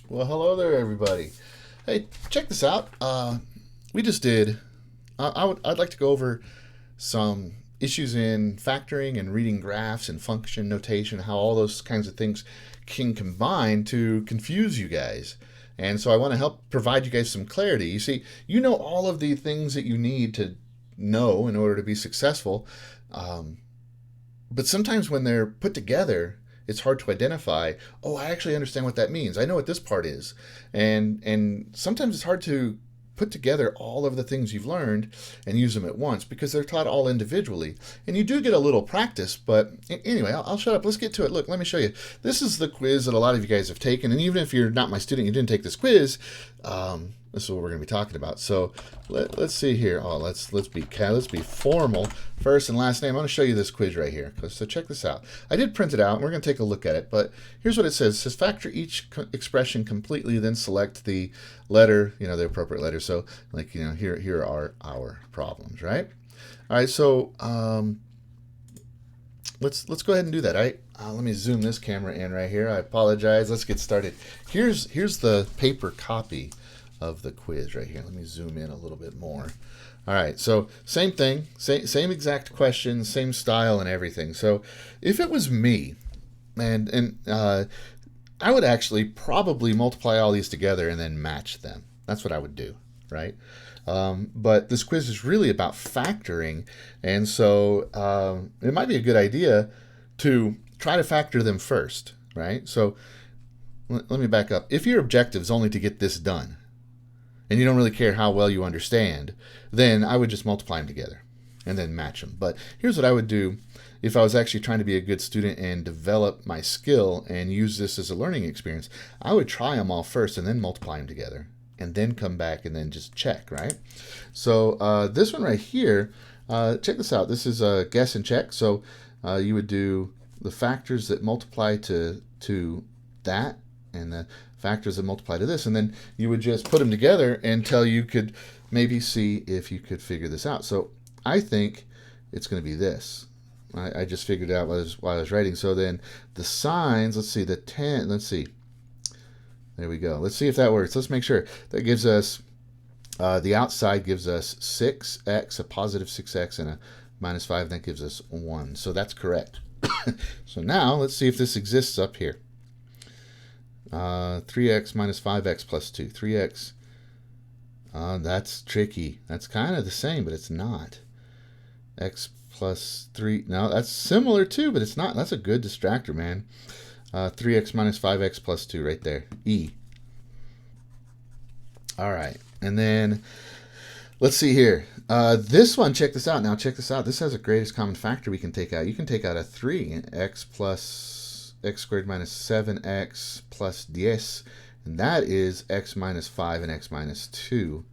Well, hello there, everybody. Hey, check this out. We just did. I'd like to go over some issues in factoring and reading graphs and function notation, how all those kinds of things can combine to confuse you guys. And so I want to help provide you guys some clarity. You see, you know all of the things that you need to know in order to be successful. Um, but sometimes when they're put together, it's hard to identify. Oh, I actually understand what that means. I know what this part is, and sometimes it's hard to put together all of the things you've learned and use them at once because they're taught all individually. And you do get a little practice, but anyway, I'll shut up. Let's get to it. Look, let me show you. This is the quiz that a lot of you guys have taken, and even if you're not my student, you didn't take this quiz. This is what we're going to be talking about. So let's see here. Oh, let's be formal. First and last name. I'm going to show you this quiz right here. So check this out. I did print it out, and we're going to take a look at it. But here's what it says. It says factor each expression completely, then select the letter, the appropriate letter. So here are our problems, right? All right. So let's go ahead and do that. All right. Let me zoom this camera in right here. I apologize. Let's get started. Here's the paper copy of the quiz right here. Let me zoom in a little bit more. All right, so same thing, same exact question, same style and everything. So if it was me, and I would actually probably multiply all these together and then match them. That's what I would do, right? But this quiz is really about factoring, and so it might be a good idea to try to factor them first, right? So let me back up. If your objective is only to get this done, and you don't really care how well you understand, then I would just multiply them together and then match them. But here's what I would do if I was actually trying to be a good student and develop my skill and use this as a learning experience. I would try them all first and then multiply them together and then come back and then just check, right? So this one right here, check this out. This is a guess and check. So you would do the factors that multiply to that and the factors that multiply to this, and then you would just put them together until you could maybe see if you could figure this out. So I think it's going to be this. I just figured it out while I was writing. So then the signs, let's see, the 10, let's see. There we go. Let's see if that works. Let's make sure. That gives us, the outside gives us 6x, a positive 6x, and a minus 5. That gives us 1. So that's correct. So now let's see if this exists up here. 3x minus 5x plus 2. 3x, that's tricky. That's kind of the same, but it's not. X plus 3, no, that's similar too, but it's not. That's a good distractor, man. 3x minus 5x plus 2 right there. E. All right, and then let's see here. This one, check this out. Now check this out. This has a greatest common factor we can take out. You can take out a 3, x plus x squared minus 7x plus 10, and that is x minus 5 and x minus 2.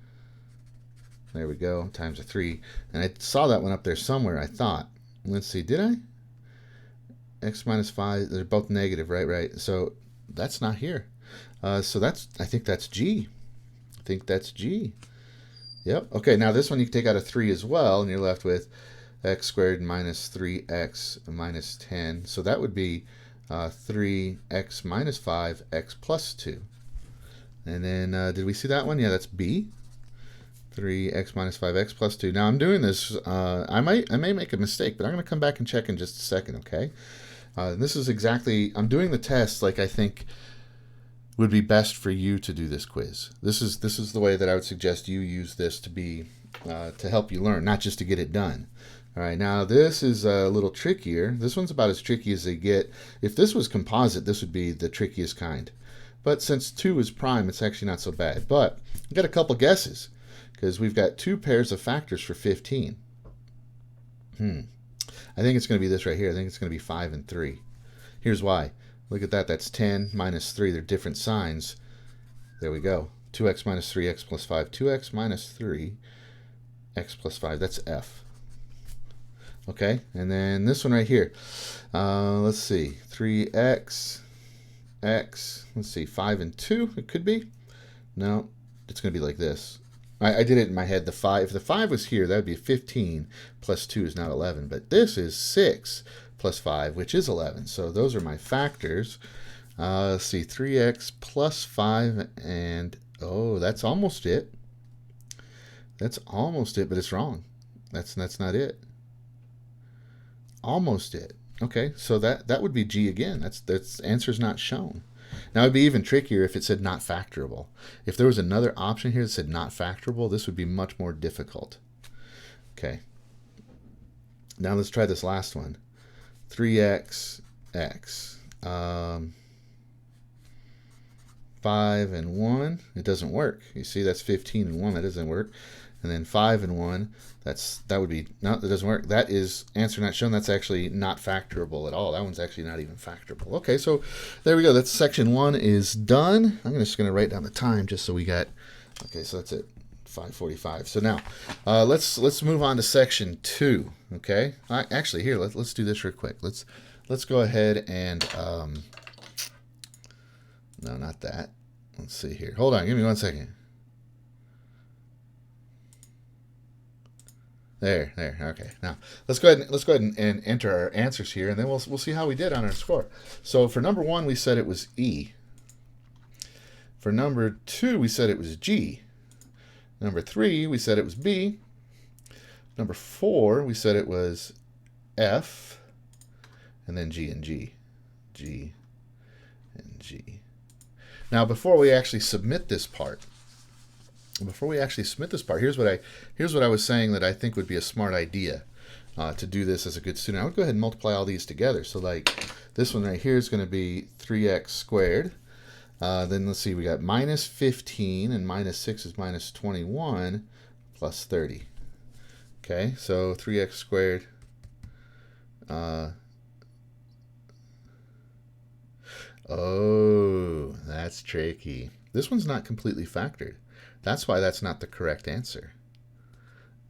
There we go, times a 3. And I saw that one up there somewhere, I thought. Let's see, did I? X minus 5, they're both negative, right? So that's not here. So I think that's G. I think that's G. Yep. Okay, now this one you can take out a 3 as well, and you're left with x squared minus 3x minus 10. So that would be 3x minus 5, x plus 2. And then, did we see that one? Yeah, that's B. 3x minus 5x plus 2. Now I'm doing this, I may make a mistake, but I'm going to come back and check in just a second, okay? This is exactly, I'm doing the test like I think would be best for you to do this quiz. This is the way that I would suggest you use this to be, to help you learn, not just to get it done. All right, now this is a little trickier. This one's about as tricky as they get. If this was composite, this would be the trickiest kind. But since 2 is prime, it's actually not so bad. But I've got a couple guesses because we've got 2 pairs of factors for 15. I think it's going to be this right here. I think it's going to be 5 and 3. Here's why. Look at that. That's 10 minus 3. They're different signs. There we go. 2x minus 3x plus 5. 2x minus 3, x plus 5. That's F. Okay, and then this one right here. Let's see, 3x, x, let's see, 5 and 2, it could be. No, it's going to be like this. I did it in my head. If the 5 was here, that would be 15 plus 2 is not 11. But this is 6 plus 5, which is 11. So those are my factors. Let's see, 3x plus 5, and oh, that's almost it. That's almost it, but it's wrong. That's not it. Almost it. Okay, so that would be G again. That's answer's not shown. Now it'd be even trickier if it said not factorable. If there was another option here that said not factorable, this would be much more difficult. Okay. Now let's try this last one. 3x x. 5 and 1, it doesn't work. You see, that's 15 and 1, that doesn't work. And then 5 and 1, that would be, no, that doesn't work. That is answer not shown. That's actually not factorable at all. That one's actually not even factorable. Okay, so there we go. That's section 1 is done. I'm just going to write down the time just so we got, okay, so that's it, 5:45. So now let's move on to section 2. Okay, actually here let's do this real quick. Let's go ahead and no, not that. Let's see here. Hold on, give me 1 second. There. Okay. Now let's go ahead and enter our answers here, and then we'll see how we did on our score. So for number 1, we said it was E. For number 2, we said it was G. Number 3, we said it was B. Number 4, we said it was F, and then G and G. G and G. Now, before we actually submit this part, here's what I was saying that I think would be a smart idea to do this as a good student. I would go ahead and multiply all these together. So like this one right here is going to be 3x squared. Then let's see, we got minus 15 and minus 6 is minus 21 plus 30. Okay, so 3x squared. Oh, that's tricky. This one's not completely factored. That's why that's not the correct answer.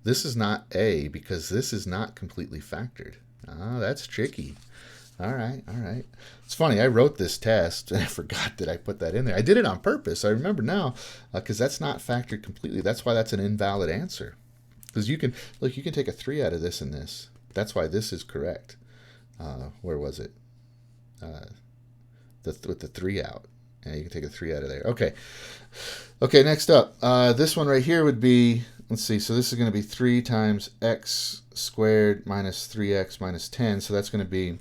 This is not A because this is not completely factored. Ah, that's tricky. All right. It's funny, I wrote this test and I forgot that I put that in there. I did it on purpose. I remember now because that's not factored completely. That's why that's an invalid answer. Because you can take a 3 out of this and this. That's why this is correct. Where was it? With the 3 out. Yeah, you can take a 3 out of there. Okay, next up. This one right here would be, let's see, so this is going to be 3 times x squared minus 3x minus 10. So that's going to be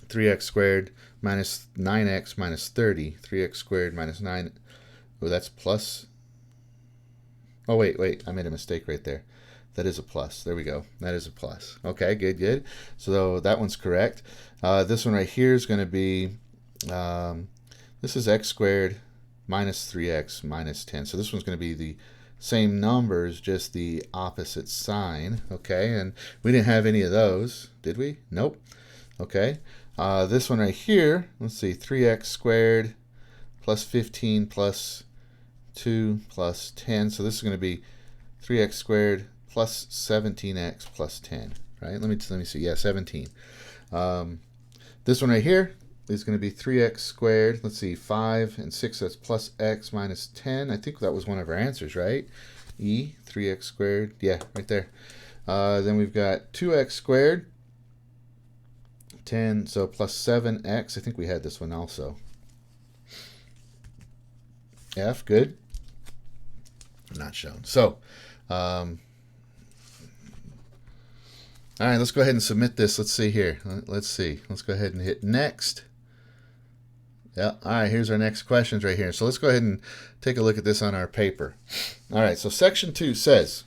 3x squared minus 9x minus 30. 3x squared minus 9. Oh, that's plus. Oh, wait, I made a mistake right there. That is a plus. There we go. That is a plus. Okay, good. So that one's correct. This one right here is going to be, this is x squared minus 3x minus 10. So this one's going to be the same numbers, just the opposite sign. Okay, and we didn't have any of those, did we? Nope. Okay. This one right here, let's see, 3x squared plus 15 plus 2 plus 10. So this is going to be 3x squared plus 17x plus 10, right? Let me see. Yeah, 17. This one right here is going to be 3x squared. Let's see, 5 and 6, that's plus x minus 10. I think that was one of our answers, right? E, 3x squared. Yeah, right there. Then we've got 2x squared, 10, so plus 7x. I think we had this one also. F, good. Not shown. So, all right, let's go ahead and submit this. Let's see here. Let's see. Let's go ahead and hit next. Yeah, all right, here's our next questions right here. So let's go ahead and take a look at this on our paper. All right, so section 2 says,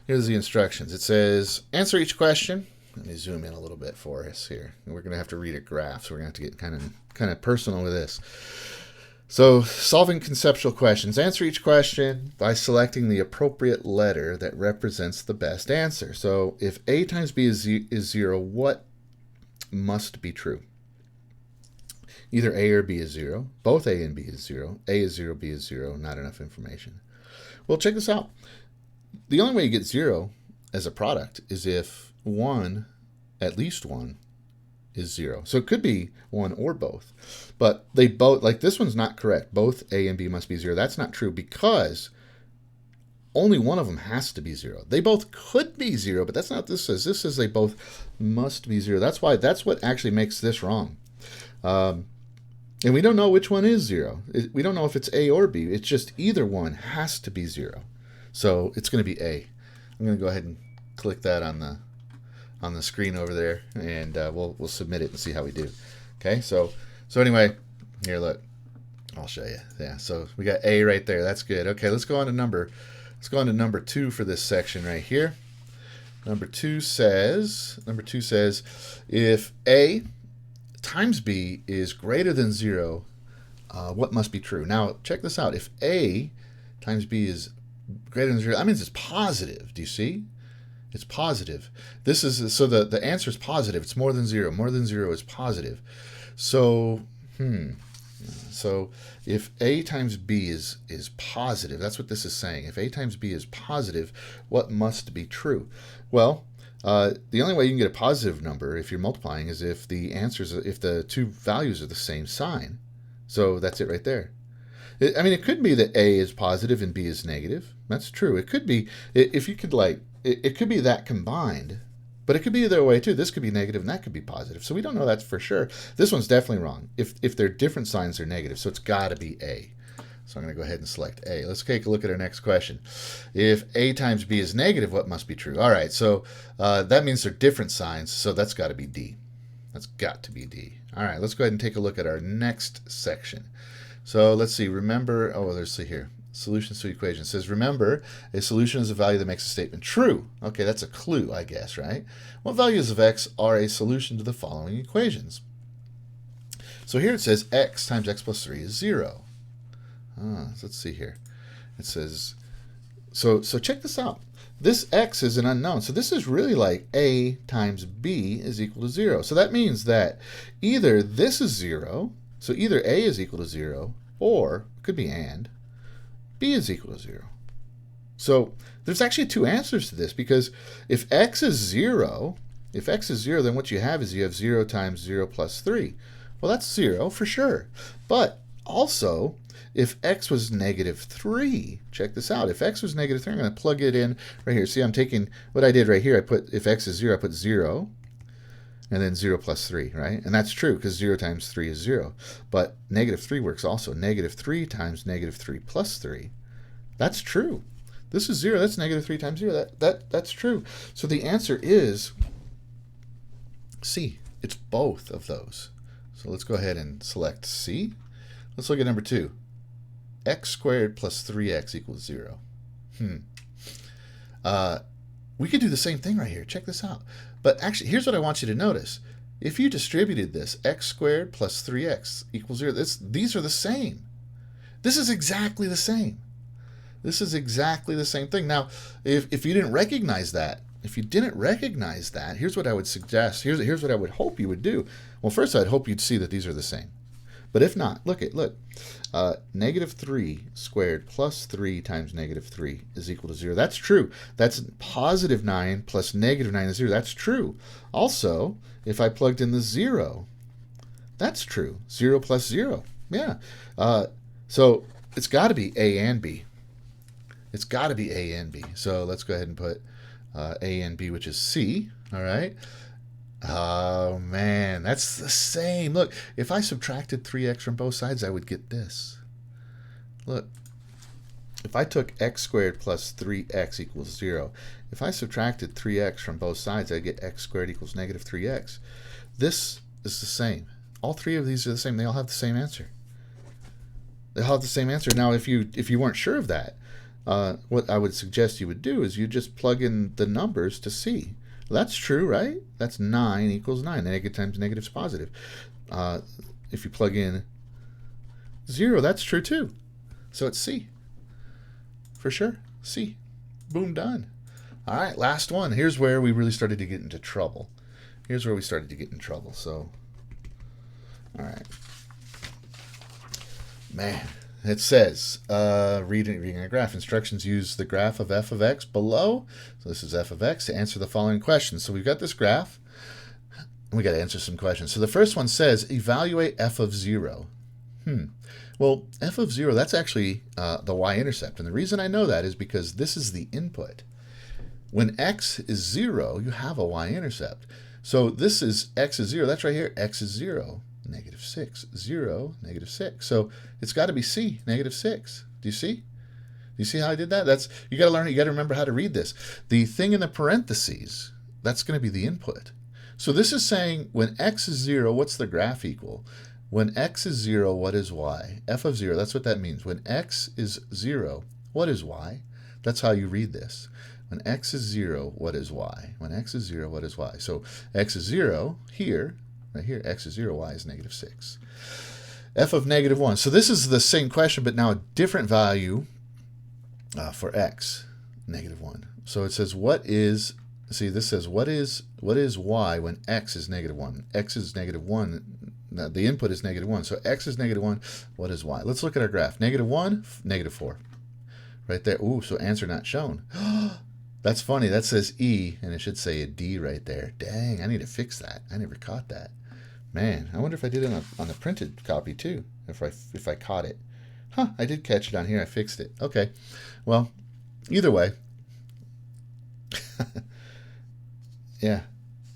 here's the instructions. It says, answer each question. Let me zoom in a little bit for us here. We're going to have to read a graph, so we're going to have to get kind of personal with this. So solving conceptual questions. Answer each question by selecting the appropriate letter that represents the best answer. So if A times B is 0, what must be true? Either A or B is 0. Both A and B is 0. A is 0, B is 0. Not enough information. Well, check this out. The only way you get 0 as a product is if one, at least one, is 0. So it could be one or both. But they both, like this one's not correct. Both A and B must be 0. That's not true because only one of them has to be 0. They both could be 0, but that's not what this says. This says they both must be 0. That's what actually makes this wrong. And we don't know which one is 0. We don't know if it's A or B. It's just either one has to be 0. So it's going to be A. I'm going to go ahead and click that on the screen over there, and we'll submit it and see how we do. Okay, so anyway, here, look, I'll show you. Yeah, so we got A right there. That's good. Okay, let's go on to number 2 for this section right here. Number 2 says if A times B is greater than 0, what must be true? Now check this out. If A times B is greater than 0, that means it's positive. Do you see? It's positive. This is so the answer is positive. It's more than 0. More than 0 is positive. So so if A times B is positive, that's what this is saying. If A times B is positive, what must be true? Well, the only way you can get a positive number if you're multiplying is if the two values are the same sign. So that's it right there. It could be that A is positive and B is negative. That's true. It could be, if you could it could be that combined, but it could be the other way too. This could be negative and that could be positive. So we don't know that for sure. This one's definitely wrong. If they're different signs, they're negative. So it's got to be A. So I'm going to go ahead and select A. Let's take a look at our next question. If A times B is negative, what must be true? All right, so that means they're different signs, so that's got to be D. That's got to be D. All right, let's go ahead and take a look at our next section. So let's see, remember, let's see here. Solutions to equations. It says, remember, a solution is a value that makes a statement true. Okay, that's a clue, I guess, right? What values of x are a solution to the following equations? So here it says x times x plus 3 is 0. So let's see here. It says, so check this out. This x is an unknown. So this is really like A times B is equal to 0. So that means that either this is 0, so either A is equal to 0, or, it could be and, B is equal to 0. So there's actually two answers to this, because if x is 0, then what you have is 0 times 0 plus 3. Well, that's 0 for sure. But also, if x was negative 3, check this out. If x was negative 3, I'm going to plug it in right here. See, I'm taking what I did right here. If x is 0, I put 0, and then 0 plus 3, right? And that's true, because 0 times 3 is 0. But negative 3 works also. Negative 3 times negative 3 plus 3. That's true. This is 0. That's negative 3 times 0. That's true. So the answer is C. It's both of those. So let's go ahead and select C. Let's look at number 2. X squared plus 3x equals 0. We could do the same thing right here. Check this out. But actually, here's what I want you to notice. If you distributed this, x squared plus 3x equals 0, these are the same. This is exactly the same. This is exactly the same thing. Now, if you didn't recognize that, here's what I would suggest. Here's what I would hope you would do. Well, first, I'd hope you'd see that these are the same. But if not, look. Negative 3 squared plus 3 times negative 3 is equal to 0. That's true. That's positive 9 plus negative 9 is 0. That's true. Also, if I plugged in the 0, that's true. 0 plus 0. Yeah. So it's got to be A and B. It's got to be A and B. So let's go ahead and put A and B, which is C. All right. Oh, man, that's the same. Look, if I subtracted 3x from both sides, I would get this. Look, if I took x squared plus 3x equals 0, if I subtracted 3x from both sides, I get x squared equals negative 3x. This is the same. All three of these are the same. They all have the same answer. They all have the same answer. Now, if you weren't sure of that, what I would suggest you would do is you just plug in the numbers to see. That's true, right? That's 9 equals 9. Negative times negative is positive. If you plug in 0, that's true too. So it's C. For sure. C. Boom, done. All right, last one. Here's where we really started to get into trouble. So, all right. Man. It says, reading a graph. Instructions use the graph of f of x below. So this is f of x to answer the following questions. So we've got this graph, and we got to answer some questions. So the first one says, evaluate f of 0. Well, f of 0, that's actually the y-intercept. And the reason I know that is because this is the input. When x is 0, you have a y-intercept. So this is x is 0. That's right here. X is 0, negative 6. 0, negative 6. So it's got to be c, negative 6. Do you see? Do you see how I did that? That's, you got to learn. You got to remember how to read this. The thing in the parentheses, that's going to be the input. So this is saying when x is 0, what's the graph equal? When x is 0, what is y? F of 0, that's what that means. When x is 0, what is y? That's how you read this. When x is 0, what is y? When x is 0, what is y? So x is 0 here, right here, x is 0, y is negative 6. F of negative 1. So this is the same question, but now a different value for x, negative 1. So it says what is, see, this says what is y when x is negative 1? X is negative 1. Now, the input is negative 1. So x is negative 1. What is y? Let's look at our graph. Negative 1, negative 4. Right there. Ooh, so answer not shown. That's funny. That says E, and it should say a D right there. Dang, I need to fix that. I never caught that. Man, I wonder if I did it on the printed copy too, if I caught it. Huh, I did catch it on here. I fixed it. Okay. Well, either way. Yeah.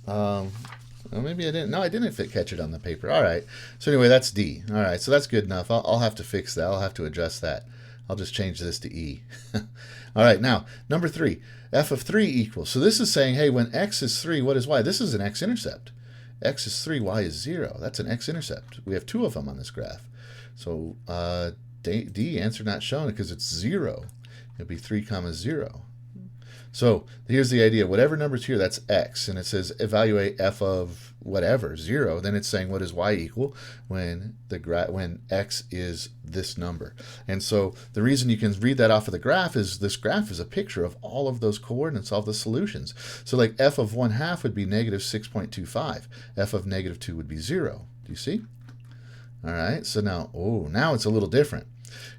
Well, maybe I didn't. No, I didn't catch it on the paper. All right. So anyway, that's D. All right. So that's good enough. I'll have to fix that. I'll have to adjust that. I'll just change this to E. All right. Now, number 3. F of 3 equals. So this is saying, hey, when x is 3, what is y? This is an x-intercept. X is 3, y is 0. That's an x-intercept. We have 2 of them on this graph. So D, answer not shown because it's 0. It'll be 3 comma 0. So here's the idea. Whatever number's here, that's x. And it says evaluate f of whatever, 0. Then it's saying what is y equal when x is this number. And so the reason you can read that off of the graph is this graph is a picture of all of those coordinates, all the solutions. So like f of 1/2 would be negative 6.25. F of negative 2 would be 0. Do you see? All right. So now, now it's a little different.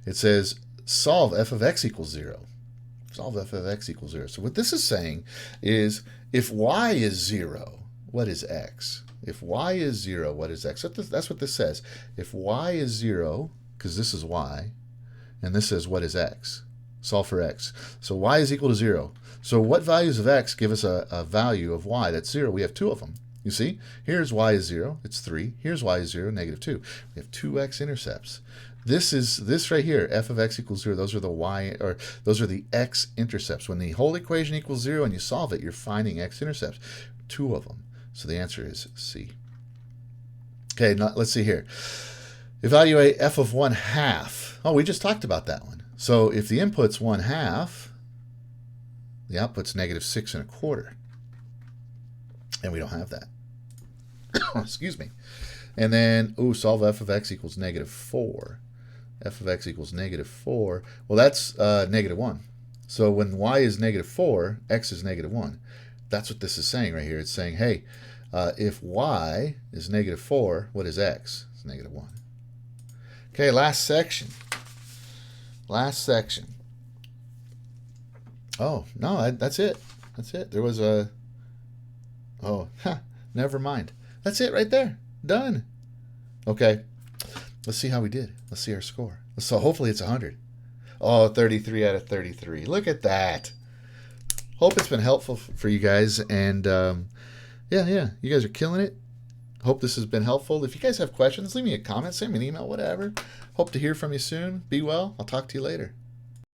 It says solve f of x equals 0. Solve f of x equals 0. So what this is saying is if y is 0, what is x? If y is 0, what is x? That's what this says. If y is 0, because this is y, and this says what is x? Solve for x. So y is equal to 0. So what values of x give us a value of y that's 0? We have 2 of them. You see? Here's y is 0. It's 3. Here's y is 0, negative 2. We have 2 x-intercepts. This right here, f of x equals 0, those are the x-intercepts. When the whole equation equals 0 and you solve it, you're finding x-intercepts. 2 of them. So the answer is C. Okay, now let's see here. Evaluate f of 1/2. Oh, we just talked about that one. So if the input's 1/2, the output's negative 6 1/4. And we don't have that. Excuse me. And then, solve f of x equals negative 4. F of x equals negative 4. Well, that's negative 1. So when y is negative 4, x is negative 1. That's what this is saying right here. It's saying, hey, if y is negative 4, what is x? It's negative 1. Okay, last section. Last section. Oh, no, that's it. That's it. There was a... never mind. That's it right there. Done. Okay. Let's see how we did. Let's see our score. So hopefully it's 100. Oh, 33 out of 33. Look at that. Hope it's been helpful for you guys. And yeah, you guys are killing it. Hope this has been helpful. If you guys have questions, leave me a comment, send me an email, whatever. Hope to hear from you soon. Be well. I'll talk to you later.